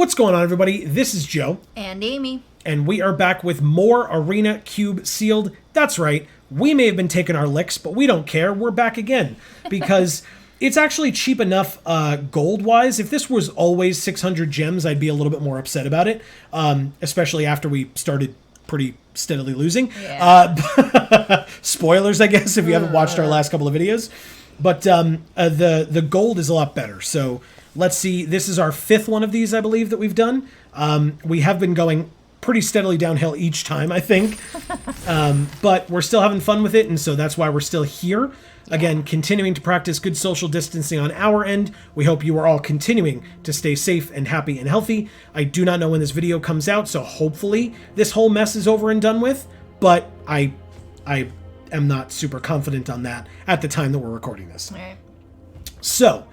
What's going on, everybody? This is Joe. And Amy. And we are back with more Arena Cube Sealed. That's right. We may have been taking our licks, but we don't care. We're back again. Because it's actually cheap enough gold-wise. If this was always 600 gems, I'd be a little bit more upset about it. Especially after we started pretty steadily losing. Yeah. Spoilers, I guess, if you haven't watched our last couple of videos. But the gold is a lot better. So let's see. This is our fifth one of these, I believe, that we've done. We have been going pretty steadily downhill each time, I think. But we're still having fun with it, and so that's why we're still here. Again, continuing to practice good social distancing on our end. We hope you are all continuing to stay safe and happy and healthy. I do not know when this video comes out, so hopefully this whole mess is over and done with. But I am not super confident on that at the time that we're recording this. All right. So,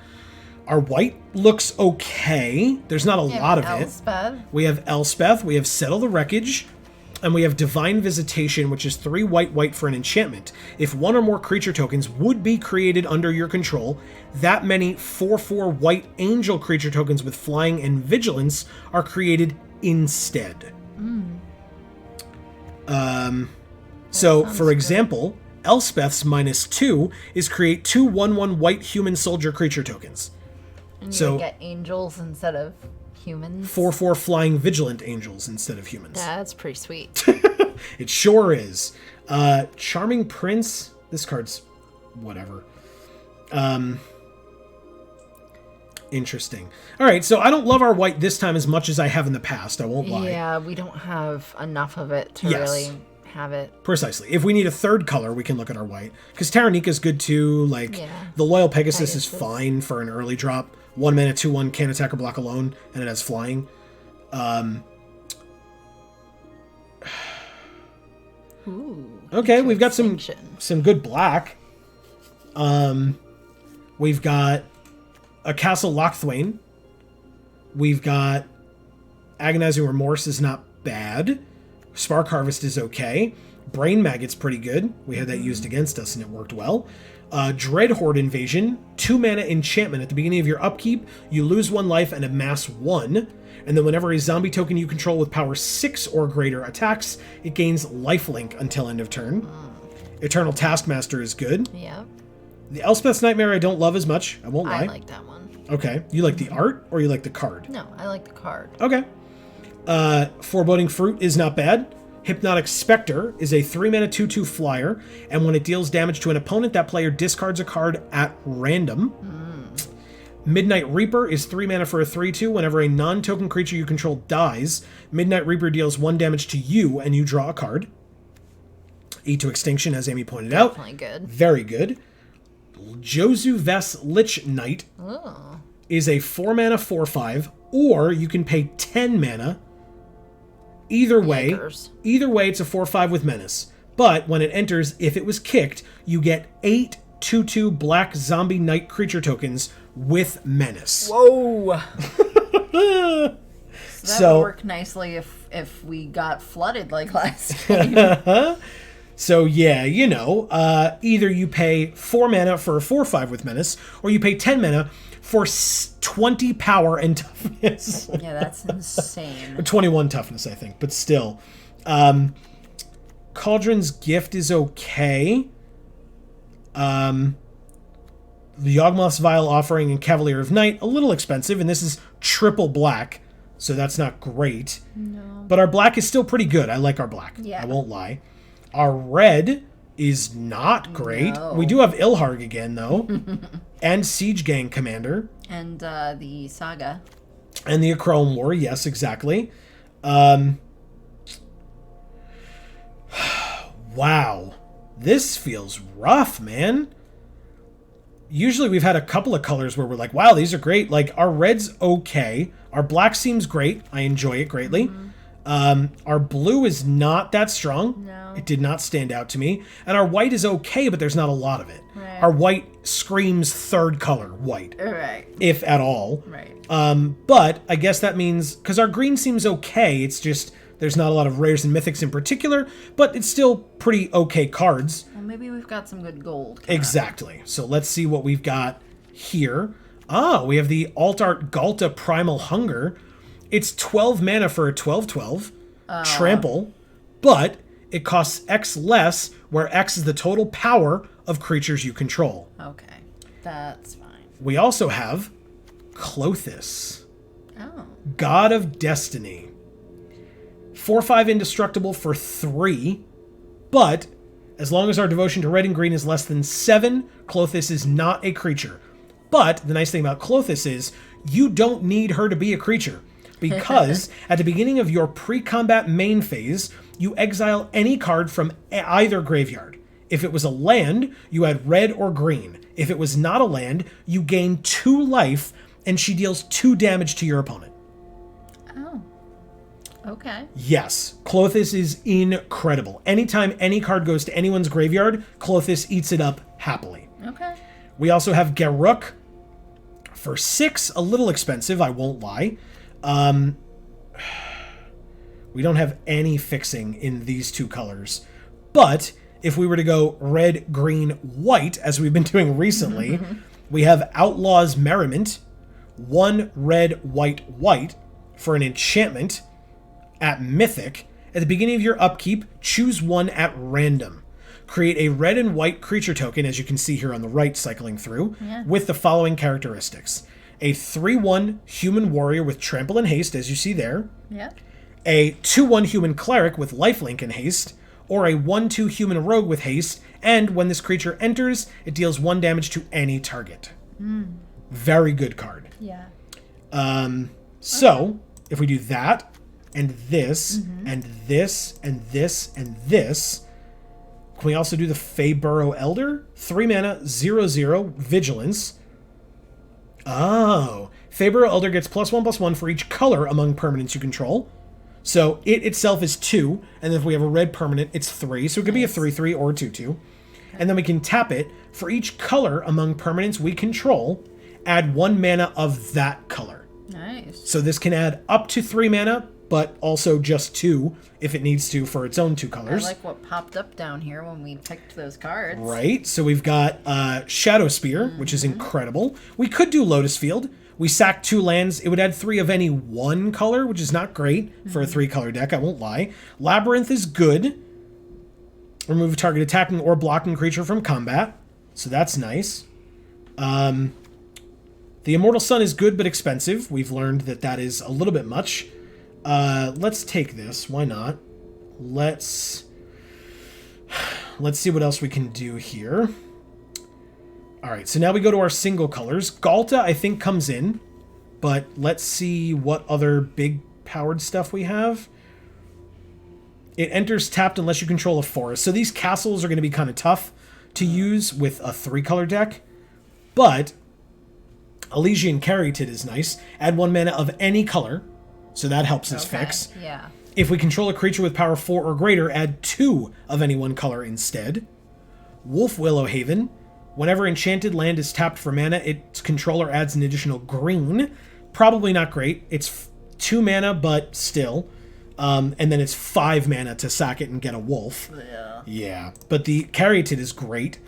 our white looks okay. There's not a lot of Elspeth. it. We have Elspeth, we have Settle the Wreckage, and we have Divine Visitation, which is 3 white for an enchantment. If one or more creature tokens would be created under your control, that many 4/4 white angel creature tokens with flying and vigilance are created instead. So, for example, Elspeth's -2 is create 2 1/1 white human soldier creature tokens. And you So would get angels instead of humans. 4/4 flying vigilant angels instead of humans. Yeah, that's pretty sweet. It sure is. Charming Prince. This card's whatever. Interesting. All right, so I don't love our white this time as much as I have in the past. I won't lie. Yeah, we don't have enough of it to Yes. really have it. Precisely. If we need a third color, we can look at our white. Because Taranika's good too. Like, the Loyal Pegasus is fine for an early drop. 1 mana, 2/1, can't attack or block alone, and it has flying. Ooh. Okay, we've got some good black. We've got a Castle Lochthwain. We've got Agonizing Remorse is not bad. Spark Harvest is okay. Brain Maggot's pretty good. We had that used against us and it worked well. Dreadhorde Invasion, 2 mana enchantment. At the beginning of your upkeep, you lose 1 life and amass 1. And then whenever a zombie token you control with power 6 or greater attacks, it gains lifelink until end of turn. Eternal Taskmaster is good. Yeah. The Elspeth's Nightmare I don't love as much. I won't lie. I like that one. Okay. You like the art or you like the card? No, I like the card. Okay. Foreboding Fruit is not bad. Hypnotic Spectre is a 3 mana 2/2 flyer, and when it deals damage to an opponent, that player discards a card at random. Midnight Reaper is 3 mana for a 3/2. Whenever a non-token creature you control dies, Midnight Reaper deals 1 damage to you, and you draw a card. Eat to Extinction, as Amy pointed out. Definitely good. Very good. Josu Ves Lich Knight is a 4 mana 4/5, or you can pay 10 mana. Either way, it's a 4/5 with Menace. But when it enters, if it was kicked, you get 8 2/2 black zombie knight creature tokens with Menace. Whoa! That would work nicely if we got flooded like last time. So yeah, you know, either you pay 4 mana for a 4/5 with Menace, or you pay 10 mana for 20 power and toughness. Yeah, that's insane. Or 21 toughness, I think, but still. Cauldron's Gift is okay. The Yawgmoth's Vile Offering and Cavalier of Night, a little expensive, and this is triple black, so that's not great. No. But our black is still pretty good. I like our black. Yeah. I won't lie. Our red is not great. No. We do have Ilharg again, though. And Siege Gang Commander. And the Saga. And the Achrome War, yes, exactly. Wow. This feels rough, man. Usually we've had a couple of colors where we're like, wow, these are great. Like, our red's okay. Our black seems great. I enjoy it greatly. Our blue is not that strong. No. It did not stand out to me. And our white is okay, but there's not a lot of it. Right. Our white screams third color white. Right. If at all. Right. But I guess that means, because our green seems okay, it's just there's not a lot of rares and mythics in particular, but it's still pretty okay cards. Well, maybe we've got some good gold. Exactly. So let's see what we've got here. Ah, we have the Alt Art Galta Primal Hunger. It's 12 mana for a 12/12 trample, but it costs X less, where X is the total power of creatures you control. Okay. That's fine. We also have Klothys, Oh. God of Destiny. 4/5 indestructible for 3, but as long as our devotion to red and green is less than 7, Klothys is not a creature. But the nice thing about Klothys is you don't need her to be a creature, because at the beginning of your pre-combat main phase, you exile any card from either graveyard. If it was a land, you add red or green. If it was not a land, you gain 2 life, and she deals 2 damage to your opponent. Oh. Okay. Yes, Klothys is incredible. Anytime any card goes to anyone's graveyard, Klothys eats it up happily. Okay. We also have Garruk for 6, a little expensive, I won't lie. We don't have any fixing in these 2 colors. But if we were to go red, green, white, as we've been doing recently, we have Outlaw's Merriment, 1 red, white, white for an enchantment at Mythic. At the beginning of your upkeep, choose 1 at random. Create a red and white creature token, as you can see here on the right cycling through, with the following characteristics. A 3/1 human warrior with trample and haste, as you see there. Yep. A 2/1 human cleric with lifelink and haste, or a 1/2 human rogue with haste, and when this creature enters, it deals 1 damage to any target. Very good card. Yeah. So, if we do that, and this, and this, and this, and this, can we also do the Feyburrow Elder? 3 mana, 0/0, Vigilance. Oh. Feyburrow Elder gets +1/+1 for each color among permanents you control. So it itself is 2, and then if we have a red permanent, it's 3. So it could be a 3/3 or a 2/2. And then we can tap it. For each color among permanents we control, add 1 mana of that color. Nice. So this can add up to 3 mana, but also just 2 if it needs to for its own 2 colors. I like what popped up down here when we picked those cards. Right. So we've got Shadow Spear, which is incredible. We could do Lotus Field. We sack 2 lands. It would add 3 of any 1 color, which is not great for a 3-color deck, I won't lie. Labyrinth is good. Remove a target attacking or blocking creature from combat. So that's nice. The Immortal Sun is good but expensive. We've learned that that is a little bit much. Let's take this. Why not? Let's see what else we can do here. All right, so now we go to our single colors. Galta, I think, comes in, but let's see what other big powered stuff we have. It enters tapped unless you control a forest. So these castles are going to be kind of tough to use with a 3-color deck, but Elysian Caryatid is nice. Add 1 mana of any color, so that helps us fix. Yeah. If we control a creature with power 4 or greater, add 2 of any 1 color instead. Wolf Willowhaven. Whenever enchanted land is tapped for mana, its controller adds an additional green. Probably not great. It's 2 mana, but still. And then it's 5 mana to sack it and get a wolf. Yeah. Yeah. But the Caryatid is great.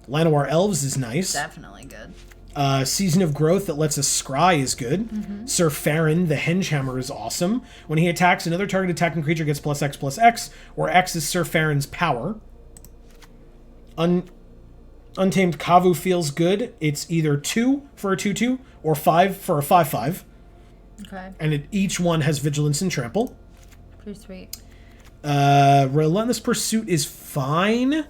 Llanowar Elves is nice. Definitely good. Season of Growth that lets us scry is good. Sir Farron, the Hengehammer, is awesome. When he attacks, another target attacking creature gets +X/+X, where X is Sir Farron's power. Untamed Kavu feels good. It's either 2 for a 2/2 or 5 for a 5/5. Okay. And each one has Vigilance and Trample. Pretty sweet. Relentless Pursuit is fine.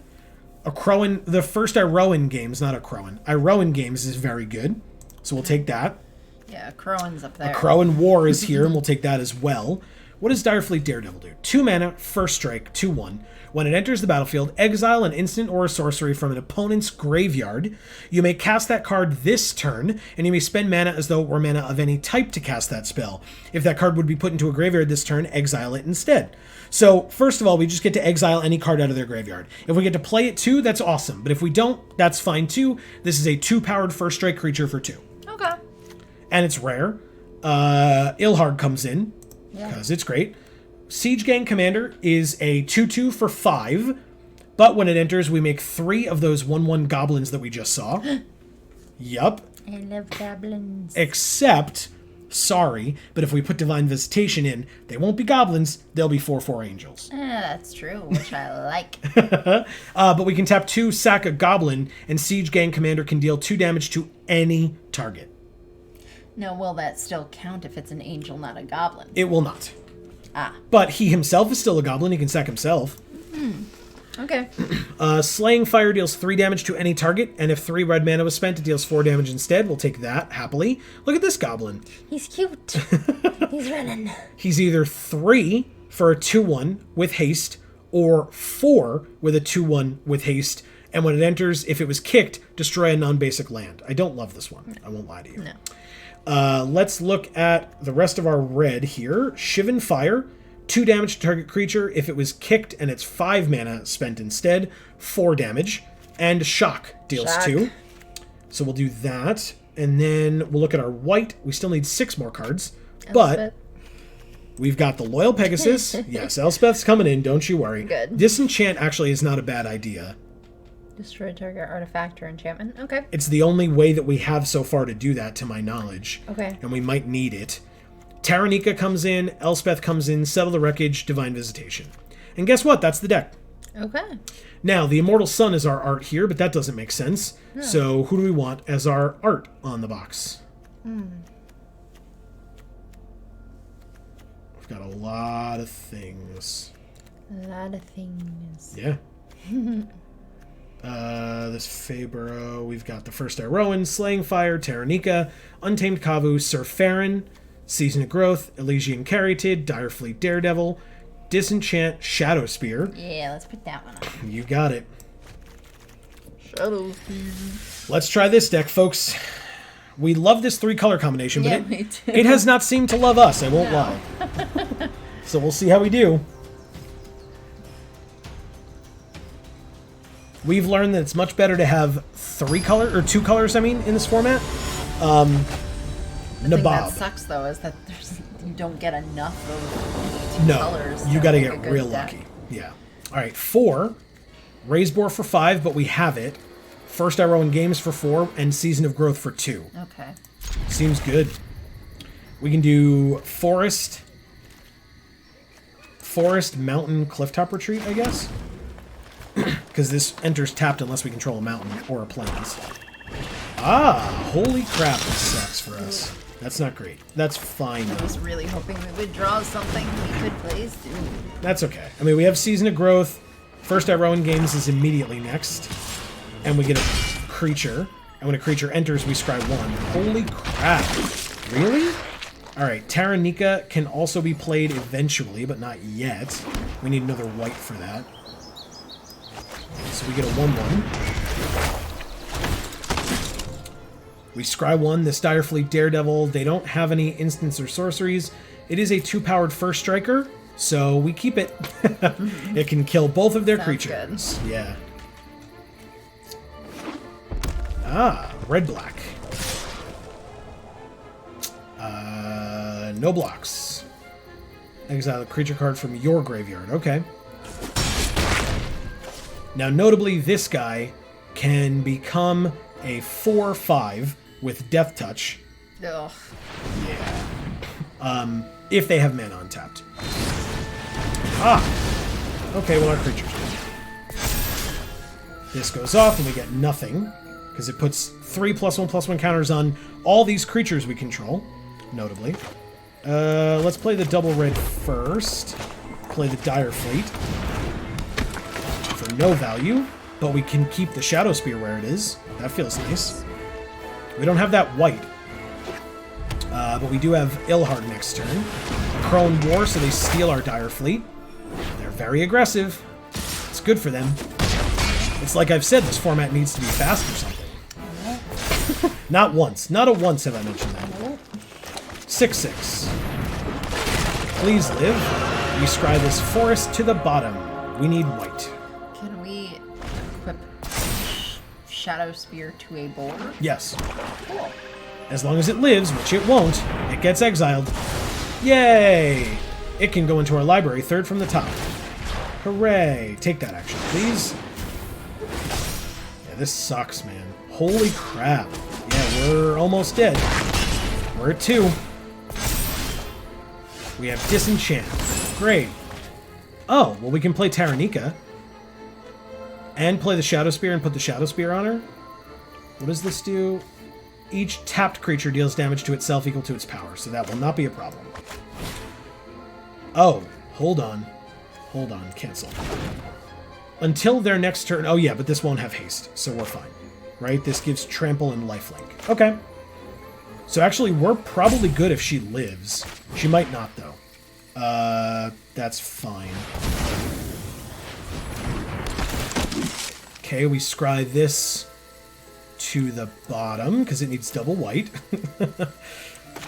The first Iroan games, not a Crowan. Iroan games is very good. So we'll take that. Yeah, Crowan's up there. Crowan War is here, and we'll take that as well. What does Direfleet Daredevil do? 2 mana, first strike, 2/1. When it enters the battlefield, exile an instant or a sorcery from an opponent's graveyard. You may cast that card this turn, and you may spend mana as though it were mana of any type to cast that spell. If that card would be put into a graveyard this turn, exile it instead. So, first of all, we just get to exile any card out of their graveyard. If we get to play it too, that's awesome. But if we don't, that's fine too. This is a 2-powered first strike creature for 2. Okay. And it's rare. Ilhard comes in, because it's great. Siege Gang Commander is a 2/2 for 5, but when it enters, we make 3 of those 1/1 goblins that we just saw. Yup. I love goblins. Except Sorry, but if we put Divine Visitation in, they won't be goblins, they'll be 4/4 angels. That's true, which I like. But we can tap 2, sack a goblin, and Siege Gang Commander can deal 2 damage to any target. No, will that still count if it's an angel, not a goblin? It will not. Ah. But he himself is still a goblin, he can sack himself. Okay. Slaying Fire deals 3 damage to any target, and if 3 red mana was spent, it deals 4 damage instead. We'll take that, happily. Look at this goblin. He's cute. He's running. He's either 3 for a 2/1 with haste, or 4 with a 2/1 with haste, and when it enters, if it was kicked, destroy a non-basic land. I don't love this one. I won't lie to you. No. Let's look at the rest of our red here. Shivan Fire. 2 damage to target creature. If it was kicked and it's 5 mana spent instead, 4 damage. And Shock deals 2. So we'll do that. And then we'll look at our white. We still need 6 more cards. But we've got the Loyal Pegasus. Yes, Elspeth's coming in, don't you worry. Good. Disenchant actually is not a bad idea. Destroy target artifact or enchantment. Okay. It's the only way that we have so far to do that, to my knowledge. Okay. And we might need it. Taranika comes in, Elspeth comes in, Settle the Wreckage, Divine Visitation. And guess what? That's the deck. Okay. Now, the Immortal Sun is our art here, but that doesn't make sense. No. So who do we want as our art on the box? We've got a lot of things. A lot of things. Yeah. This Fabro, we've got the First Iroan, Slaying Fire, Taranika, Untamed Kavu, Sir Farron, Season of Growth, Elysian Caryatid, Direfleet Daredevil, Disenchant, Shadow Spear. Yeah, let's put that one on. You got it. Shadow Spear. Let's try this deck, folks. We love this 3-color combination, but it has not seemed to love us, I won't lie. So we'll see how we do. We've learned that it's much better to have 2 colors, in this format. The thing that sucks, though, is that you don't get enough of 2 colors. You got to get real lucky. Yeah. All right, 4. Raise Boar for 5, but we have it. First Iroan Games for 4, and Season of Growth for 2. Okay. Seems good. We can do Forest, Mountain, Clifftop Retreat, I guess. Because this enters tapped unless we control a mountain or a plains. Ah, holy crap, this sucks for us. That's not great. That's fine. I was really hoping we would draw something we could play soon. That's okay. I mean, we have Season of Growth. First Iroan Games is immediately next. And we get a creature. And when a creature enters, we scry 1. Holy crap. Really? Alright, Taranika can also be played eventually, but not yet. We need another white for that. So we get a 1/1. We scry 1, this Direfleet Daredevil. They don't have any instants or sorceries. It is a 2-powered first striker, so we keep it. It can kill both of their creatures. Good. Yeah. Ah, red-black. No blocks. Exile a creature card from your graveyard. Okay. Now, notably, this guy can become a 4/5 with Death Touch. Ugh. Yeah. If they have mana untapped. Ah! Okay, well, our creature's good. This goes off, and we get nothing, because it puts 3 +1/+1 counters on all these creatures we control, notably. Let's play the double red first. Play the Direfleet. For no value, but we can keep the Shadow Spear where it is. That feels nice. We don't have that white. But we do have Ilhard next turn. Crone War, so they steal our Direfleet. They're very aggressive. It's good for them. It's like I've said, this format needs to be fast or something. Not once. Not a once have I mentioned that. 6/6. Please live. We scry this forest to the bottom. We need white. Can we equip Shadow Spear to a board? Yes. Cool. As long as it lives, which it won't, it gets exiled. Yay! It can go into our library, 3rd from the top. Hooray! Take that action, please. Yeah, this sucks, man. Holy crap. Yeah, we're almost dead. We're at 2. We have Disenchant. Great. Oh, well, we can play Taranika. And play the Shadow Spear and put the Shadow Spear on her. What does this do? Each tapped creature deals damage to itself equal to its power, so that will not be a problem. Oh, hold on. Hold on, cancel. Until their next turn... Oh, yeah, but this won't have haste, so we're fine. Right? This gives trample and lifelink. Okay. So actually, we're probably good if she lives. She might not, though. That's fine. Okay, we scry this to the bottom, because it needs double white.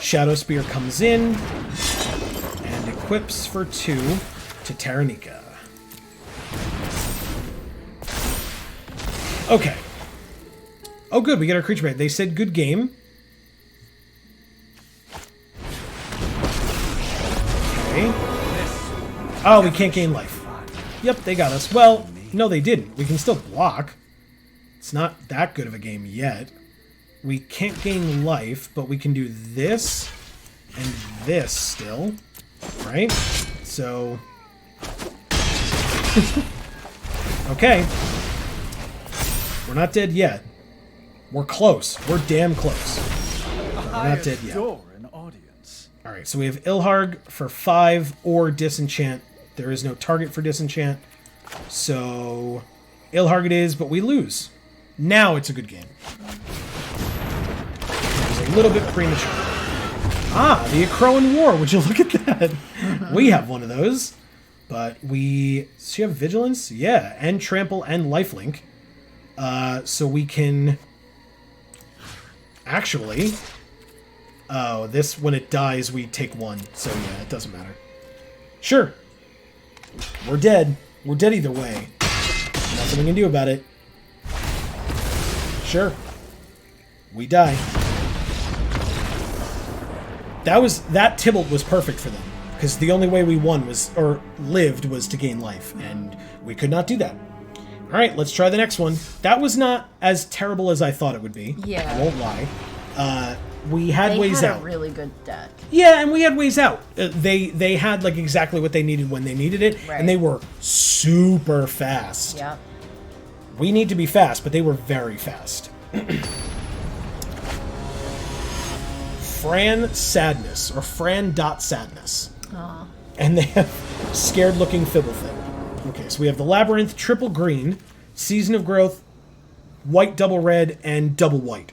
Shadow Spear comes in, and equips for 2 to Taranika. Okay. Oh, good, we get our creature back. They said good game. Okay. Oh, we can't gain life. Yep, they got us. Well, no, they didn't. We can still block. It's not that good of a game yet. We can't gain life, but we can do this and this still. Right? So... okay. We're not dead yet. We're close. We're damn close. We're not dead yet. Alright, so we have Ilharg for 5 or Disenchant. There is no target for Disenchant. So, Ilharg it is, but we lose. Now it's a good game. It was a little bit premature. Ah, the Akroan War. Would you look at that? We have one of those. But we... Does she have Vigilance? Yeah, and Trample and Lifelink. So we can... Actually... Oh, this, when it dies, we take 1. So yeah, it doesn't matter. Sure. We're dead. We're dead either way. Nothing we can do about it. Sure. We die. That Tybalt was perfect for them. Because the only way we won was, or lived, was to gain life. And we could not do that. Alright, let's try the next one. That was not as terrible as I thought it would be. Yeah. I won't lie. We had ways out. They had a really good deck. Yeah, and we had ways out. They had like exactly what they needed when they needed it, right. And they were super fast. Yeah. We need to be fast, but they were very fast. Fran Sadness, or Fran.Sadness. Aww. And they have Scared-Looking Fibblethip. Okay, so we have the Labyrinth, triple green, Season of Growth, white double red, and double white.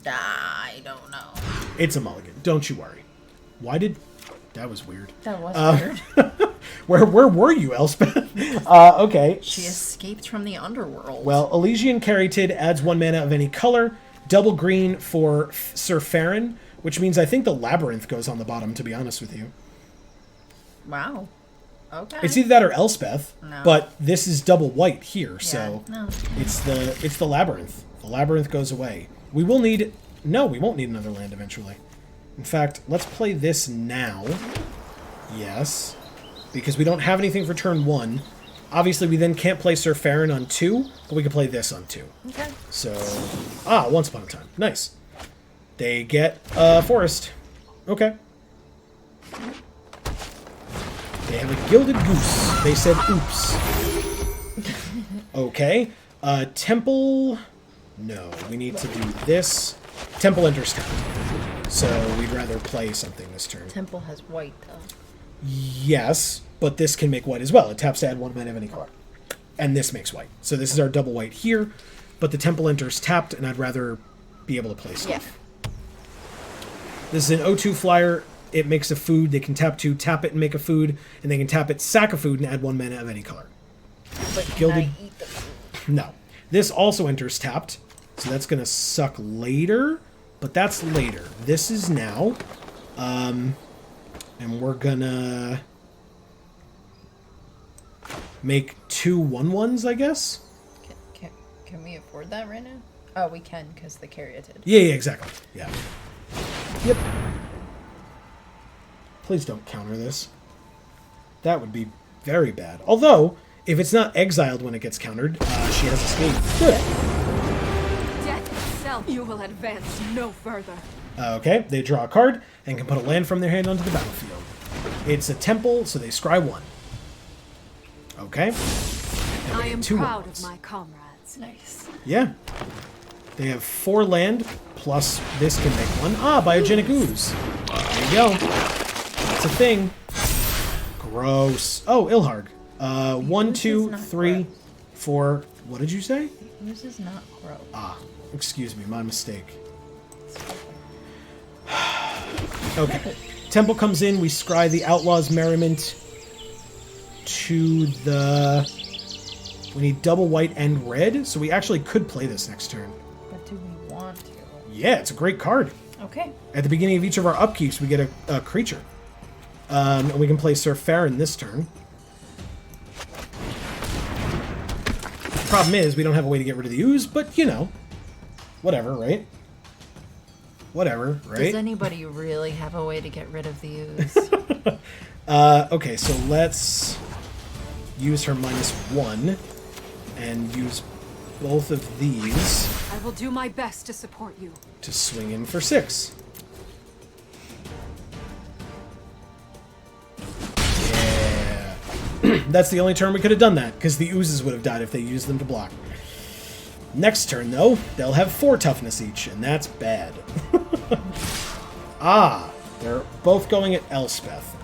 I don't know. It's a mulligan. Don't you worry. Why did... That was weird. That was weird. Where were you, Elspeth? Okay. She escaped from the underworld. Well, Elysian Caryatid adds 1 mana of any color. Double green for Sir Farron, which means I think the Labyrinth goes on the bottom, to be honest with you. Wow. Okay. It's either that or Elspeth, no. But this is double white here, yeah, so no. It's the Labyrinth. The Labyrinth goes away. We will need... No, we won't need another land eventually. In fact, let's play this now. Yes. Because we don't have anything for turn 1. Obviously, we then can't play Sir Farron on 2, but we can play this on 2. Okay. So... Once Upon a Time. Nice. They get Forest. Okay. They have a Gilded Goose. They said oops. Okay. Temple... No, we need to do this. Temple enters town. So we'd rather play something this turn. Temple has white, though. Yes, but this can make white as well. It taps to add 1 mana of any color. And this makes white. So this is our double white here, but the Temple enters tapped, and I'd rather be able to play stuff. Yeah. This is an 0-2 flyer. It makes a food. They can tap 2, tap it and make a food, and they can tap it, sack a food, and add 1 mana of any color. But can Gilded... I eat the food? No. This also enters tapped, so that's going to suck later, but that's later. This is now, and we're going to make 2 1/1s, I guess? Can we afford that right now? Oh, we can, because the Caryatid. Yeah, exactly. Yeah. Yep. Please don't counter this. That would be very bad. Although, if it's not exiled when it gets countered, she has escaped. Good. Death itself, you will advance no further. Okay, they draw a card and can put a land from their hand onto the battlefield. It's a temple, so they scry 1. Okay. And I they am get 2 proud ones. of my comrades. Nice. Yeah. They have 4 land, plus this can make 1. Ah, biogenic ooze. There you go. That's a thing. Gross. Oh, Ilharg. 1, ooze is 2, not 3, gross. 4. What did you say? This is not gross. Ah, excuse me, my mistake. Okay. Temple comes in, we scry the Outlaw's Merriment to the... We need double white and red, so we actually could play this next turn. But do we want to? Yeah, it's a great card. Okay. At the beginning of each of our upkeeps, we get a creature. And we can play Sir Farron this turn. Problem is, we don't have a way to get rid of the ooze, but, you know, whatever, right? Whatever, right? Does anybody really have a way to get rid of the ooze? Okay, so let's use her -1 and use both of these I will do my best to support you. to swing in for 6. Yeah. That's the only turn we could have done that, because the oozes would have died if they used them to block. Next turn, though, they'll have 4 toughness each, and that's bad. Ah, they're both going at Elspeth.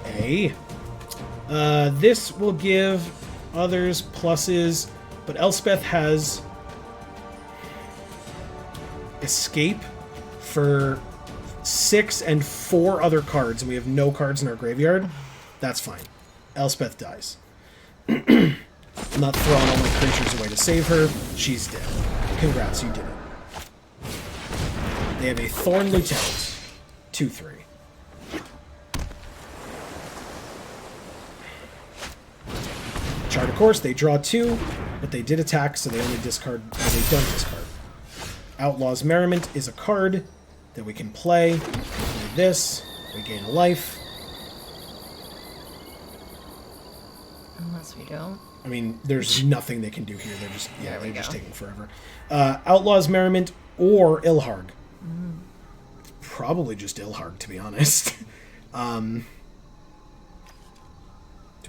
This will give others pluses, but Elspeth has escape for 6 and 4 other cards, and we have no cards in our graveyard. That's fine. Elspeth dies. I'm not throwing all my creatures away to save her. She's dead. Congrats, you did it. They have a Thorn Lieutenant. 2/3. Chart of course, they draw 2, but they did attack, so they only discard, or they don't discard. Outlaw's Merriment is a card that we can play. Play this, we gain a life. Unless we don't. I mean, there's nothing they can do here. They're just, yeah, There we they're just go. taking forever. Outlaw's Merriment or Ilharg. Probably just Ilharg, to be honest. Do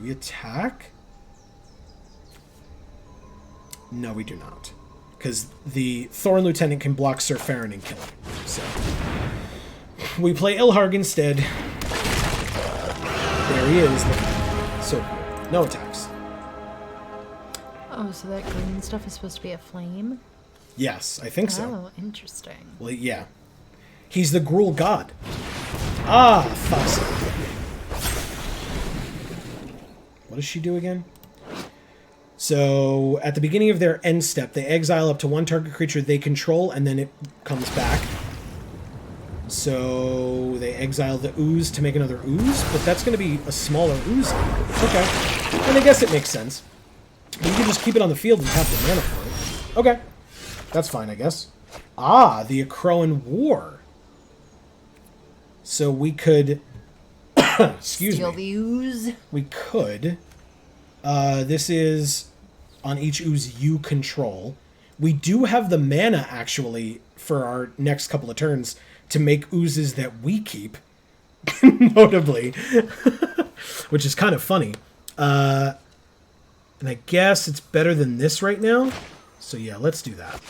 we attack? No, we do not. Because the Thorn Lieutenant can block Sir Farron and kill him. So we play Ilharg instead. There he is. Look at him. So cool. No attacks. Oh, so that green stuff is supposed to be a flame? Yes, I think so. Oh, interesting. Well, yeah. He's the Gruul god. Ah, fuss. What does she do again? So, at the beginning of their end step, they exile up to 1 target creature they control, and then it comes back. So, they exile the ooze to make another ooze, but that's going to be a smaller ooze. Okay. And I guess it makes sense. But you can just keep it on the field and tap the mana for it. Okay. That's fine, I guess. Ah, the Akroan War. So we could... excuse Steal me. the ooze. We could. This is on each ooze you control. We do have the mana, actually, for our next couple of turns to make oozes that we keep. Notably. Which is kind of funny. And I guess it's better than this right now. So yeah, let's do that.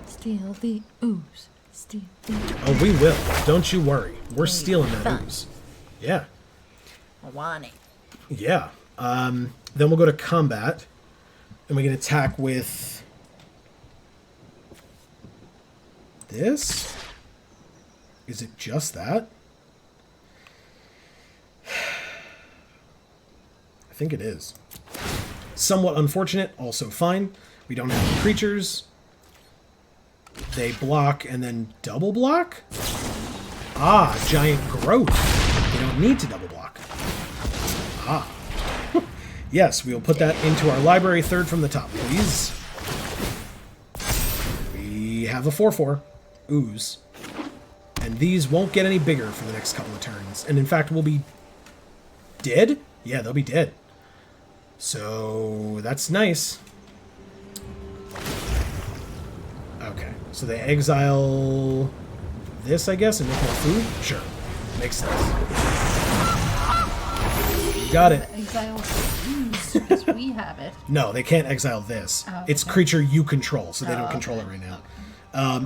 Steal the ooze. Steal the ooze. Oh, we will. Don't you worry. We're stealing that fun. ooze. Yeah. I want it. Yeah. Then we'll go to combat. And we can attack with... this? Is it just that? I think it is. Somewhat unfortunate, also fine. We don't have creatures. They block and then double block? Ah, giant growth. They don't need to double block. Ah. Yes, we will put that into our library 3rd from the top, please. We have a 4/4 ooze. And these won't get any bigger for the next couple of turns. And in fact, we'll be dead? Yeah, they'll be dead. So that's nice. Okay, so they exile this, I guess, and make more food? Sure. Makes sense. Got it. Exile the ooze because we have it. No, they can't exile this. Oh, It's okay. creature you control, so they don't control it right now.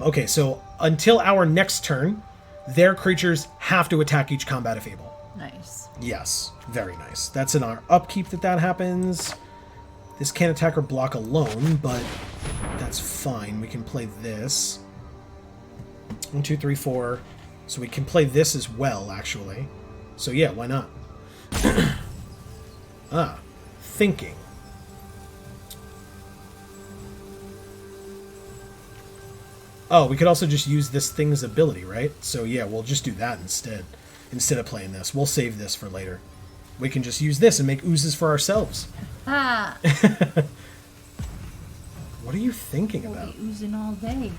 Okay, so until our next turn, their creatures have to attack each combat if able. Nice. Yes, very nice. That's in our upkeep that happens. This can't attack or block alone, but that's fine. We can play this. 1, 2, 3, 4. So we can play this as well, actually. So yeah, why not? Thinking. Oh, we could also just use this thing's ability, right? So yeah, we'll just do that instead of playing this. We'll save this for later. We can just use this and make oozes for ourselves. Ah, What are you thinking we'll about? be oozing all day.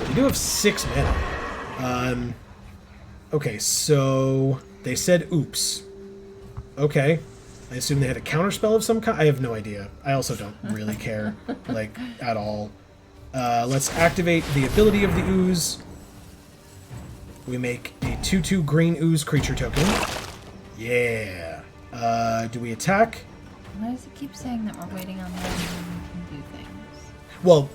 You do have 6 mana. Okay, so they said oops. Okay. I assume they had a counterspell of some kind. I have no idea. I also don't really care, like, at all. Let's activate the ability of the ooze. We make a 2/2 green ooze creature token. Yeah. Do we attack? Why does it keep saying that we're waiting on them and we can do things? Well,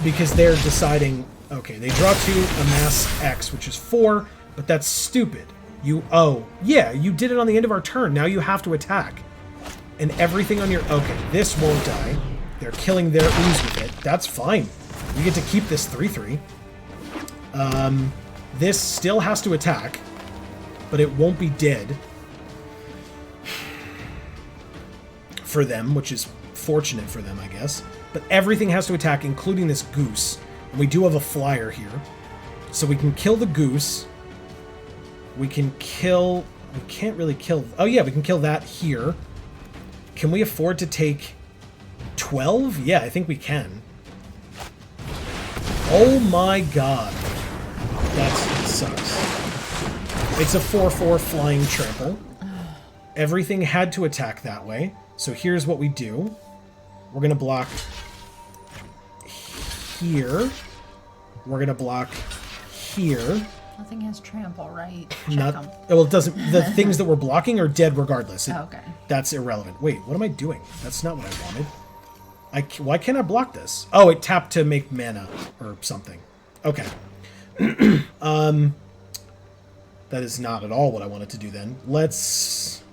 because they're deciding... Okay, they draw 2, amass X, which is 4, but that's stupid. Oh, yeah, you did it on the end of our turn. Now you have to attack. And everything on your... Okay, this won't die. They're killing their ooze with it. That's fine. You get to keep this 3/3. This still has to attack, but it won't be dead. For them, which is fortunate for them, I guess. But everything has to attack, including this goose. And we do have a flyer here. So we can kill the goose. We can kill... We can't really kill... Oh yeah, we can kill that here. Can we afford to take 12? Yeah, I think we can. Oh my god. That sucks. It's a 4/4 flying trample. Everything had to attack that way. So here's what we do. We're going to block here. We're going to block here. Nothing has trample, right? Not, Check 'em. well, it doesn't. The things that we're blocking are dead regardless. Okay. That's irrelevant. Wait, what am I doing? That's not what I wanted. Why can't I block this? Oh, it tapped to make mana or something. Okay. That is not at all what I wanted to do then. Let's...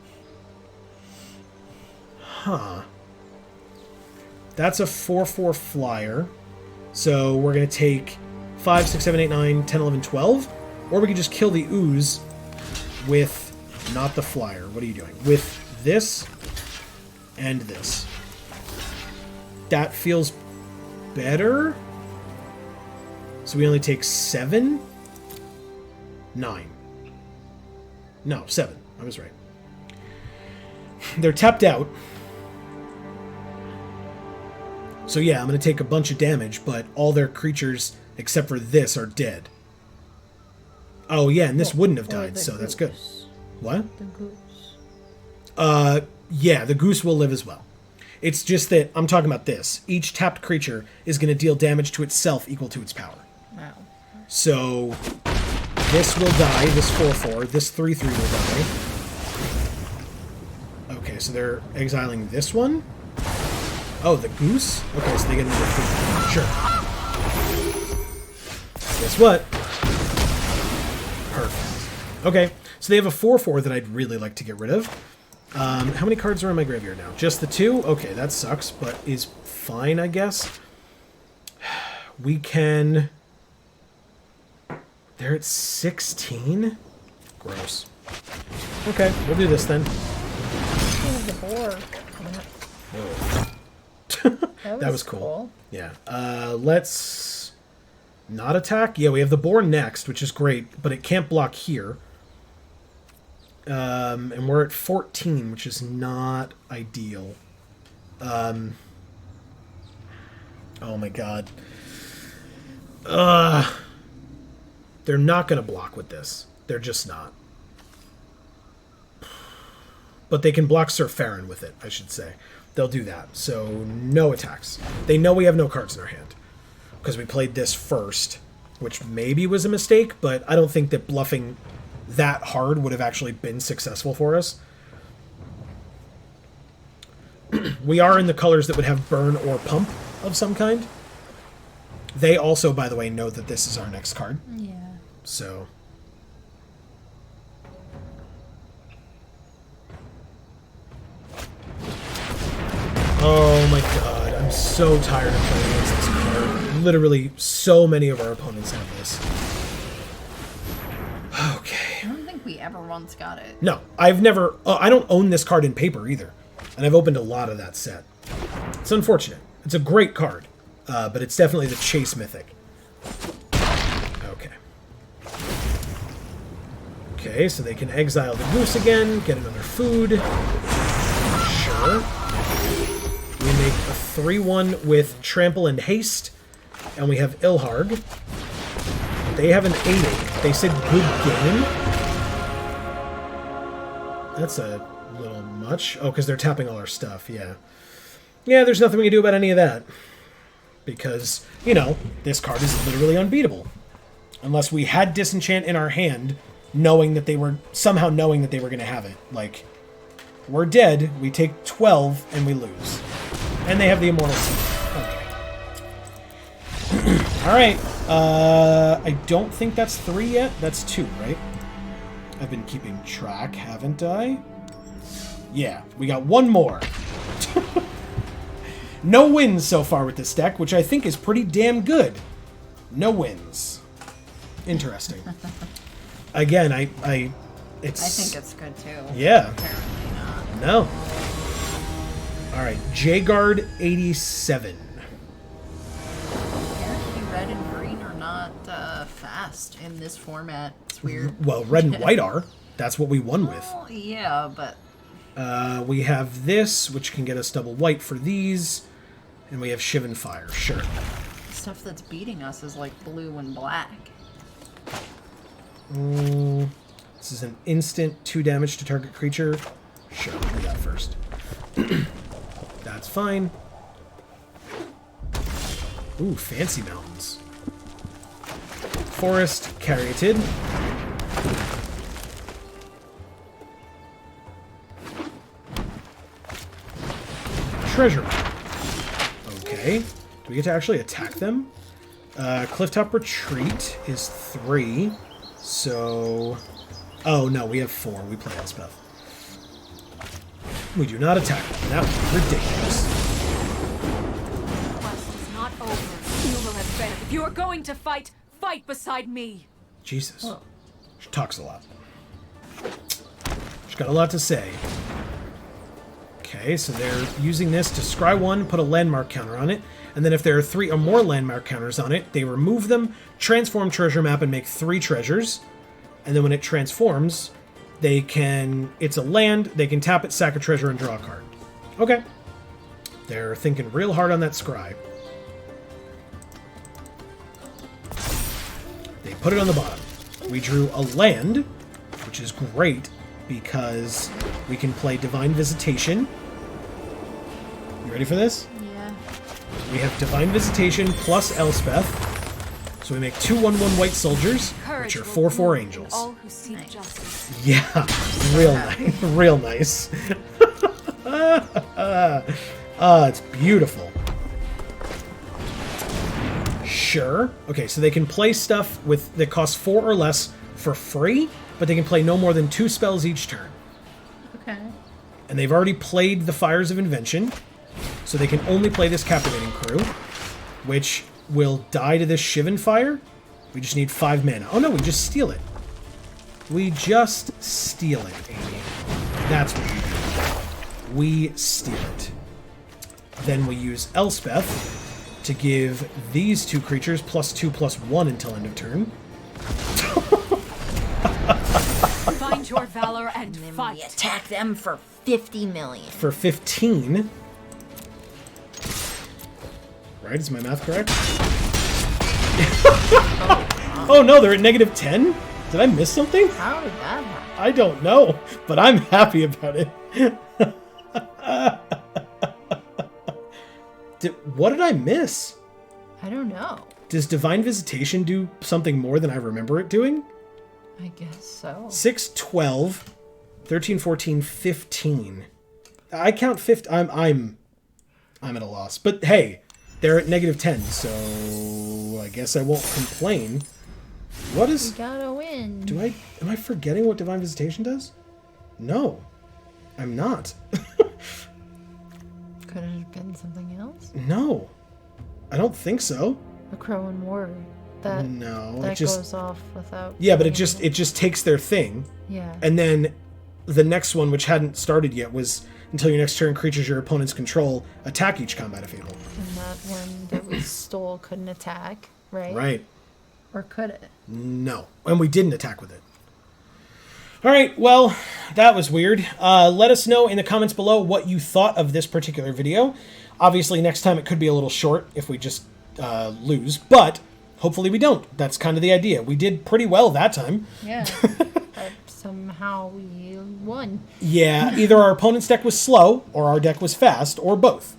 Huh. That's a 4/4 flyer. So we're going to take 5, 6, 7, 8, 9, 10, 11, 12. Or we can just kill the ooze with... Not the flyer. What are you doing? With this and this. That feels better. So we only take 7? 9. No, 7. I was right. They're tapped out. So yeah, I'm going to take a bunch of damage, but all their creatures, except for this, are dead. Oh yeah, and this wouldn't have died, so that's good. What? The goose. Yeah, the goose will live as well. It's just that, I'm talking about this. Each tapped creature is going to deal damage to itself equal to its power. Wow. So, this will die, this 4/4, this 3/3 will die. Okay, so they're exiling this one? Oh, the goose? Okay, so they get another food. Sure. Guess what? Perfect. Okay, so they have a 4/4 that I'd really like to get rid of. How many cards are in my graveyard now? Just the 2? Okay, that sucks, but is fine, I guess. We can... They're at 16? Gross. Okay, we'll do this then. The boar. That was cool. Yeah. Let's not attack. Yeah, we have the boar next, which is great, but it can't block here. And we're at 14, which is not ideal. Oh my god. They're not going to block with this. They're just not. But they can block Sir Farron with it, I should say. They'll do that. So, no attacks. They know we have no cards in our hand. Because we played this first. which maybe was a mistake, but I don't think that bluffing that hard would have actually been successful for us. We are in the colors that would have burn or pump of some kind. They also, by the way, know that this is our next card. Yeah. So... Oh my god, I'm so tired of playing against this card. Literally, so many of our opponents have this. Okay. I don't think we ever once got it. No, I've never... I don't own this card in paper either. And I've opened a lot of that set. It's unfortunate. It's a great card. But it's definitely the Chase Mythic. Okay. Okay, so they can exile the goose again, get another food. Sure. We make a 3-1 with Trample and Haste. And we have Ilharg. They have an 8-8. They said good game. That's a little much. Oh, because they're tapping all our stuff, yeah. Yeah, there's nothing we can do about any of that. Because, you know, this card is literally unbeatable. Unless we had Disenchant in our hand, knowing that they were going to have it. Like, we're dead, we take 12, and we lose. And they have the Immortal Seal. Okay. Alright, I don't think that's 3 yet. That's 2, right? I've been keeping track, haven't I? Yeah, we got 1 more. No wins so far with this deck, which I think is pretty damn good. No wins. Interesting. Again, I think it's good too. Yeah. Apparently not. No. Alright, J-Guard 87. Apparently red and green are not fast in this format. It's weird. Well, red and white are. That's what we won with. Well, yeah, but... We have this, which can get us double white for these. And we have Shivan Fire, sure. Stuff that's beating us is like blue and black. This is an instant 2 damage to target creature. Sure, we'll do that first. That's fine. Ooh, fancy mountains. Forest, Caryatid. Treasure. Okay. Do we get to actually attack them? Clifftop Retreat is 3. So... Oh, no, we have 4. We play Elspeth. We do not attack them. That would be ridiculous. The quest is not over. You will have better. If you are going to fight, fight beside me. Jesus. Whoa. She talks a lot. She's got a lot to say. Okay, so they're using this to scry 1, put a landmark counter on it, and then if there are 3 or more landmark counters on it, they remove them, transform treasure map, and make 3 treasures. And then when it transforms, they can... It's a land, they can tap it, sack a treasure, and draw a card. Okay. They're thinking real hard on that scry. They put it on the bottom. We drew a land, which is great, because we can play Divine Visitation. You ready for this? Yeah. We have Divine Visitation plus Elspeth. So we make 2 1/1 white soldiers, which are 4/4 angels. All who seek justice. Yeah, real nice. Real nice. It's beautiful. Sure. Okay, so they can play stuff that costs 4 or less for free, but they can play no more than 2 spells each turn. Okay. And they've already played the Fires of Invention, so they can only play this Captivating Crew, which will die to this Shivan Fire. We just need 5 mana. Oh no, we just steal it. We just steal it, Amy. That's what we do. We steal it. Then we use Elspeth to give these 2 creatures +2/+1 until end of turn. Find your valor and And then we fight. attack them for 50 million. For 15. Right, is my math correct? Oh no, they're at -10? Did I miss something? How did that happen? I don't know, but I'm happy about it. What did I miss? I don't know. Does Divine Visitation do something more than I remember it doing? I guess so. 6, 12, 13, 14, 15. I count 15. I'm at a loss. But hey, they're at -10, so I guess I won't complain. What is... You gotta win. Am I forgetting what Divine Visitation does? No, I'm not. Could it have been something else? No, I don't think so. A crow and ward. That goes off without. Yeah, but it just takes their thing. Yeah. And then the next one, which hadn't started yet, was until your next turn, creatures your opponents control attack each combat if able. And that one that we stole couldn't attack, right? Right. Or could it? No, and we didn't attack with it. All right, well, that was weird. Let us know in the comments below what you thought of this particular video. Obviously, next time it could be a little short if we just lose, but hopefully we don't. That's kind of the idea. We did pretty well that time. Yeah. But somehow we won. Yeah, either our opponent's deck was slow, or our deck was fast, or both.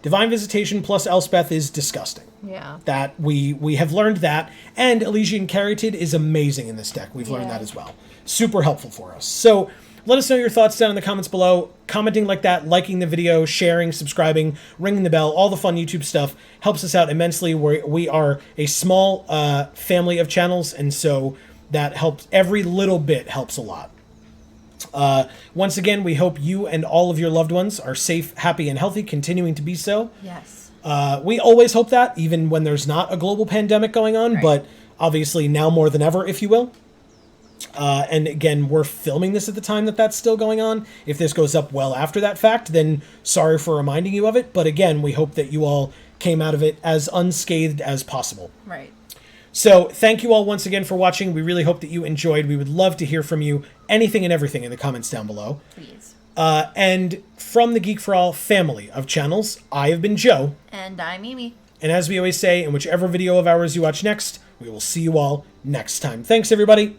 Divine Visitation plus Elspeth is disgusting. Yeah. That we have learned that, and Elysian Caryatid is amazing in this deck. We've learned that as well. Super helpful for us. So let us know your thoughts down in the comments below. Commenting like that, liking the video, sharing, subscribing, ringing the bell, all the fun YouTube stuff helps us out immensely. We are a small family of channels, and so that helps. Every little bit helps a lot. Once again, we hope you and all of your loved ones are safe, happy, and healthy, continuing to be so. Yes. We always hope that, even when there's not a global pandemic going on, but obviously now more than ever, if you will. And again, we're filming this at the time that that's still going on. If this goes up well after that fact, then sorry for reminding you of it. But again, we hope that you all came out of it as unscathed as possible. Right. So thank you all once again for watching. We really hope that you enjoyed. We would love to hear from you, anything and everything in the comments down below. Please. And from the Geek for All family of channels, I have been Joe. And I'm Mimi. And as we always say, in whichever video of ours you watch next, we will see you all next time. Thanks, everybody.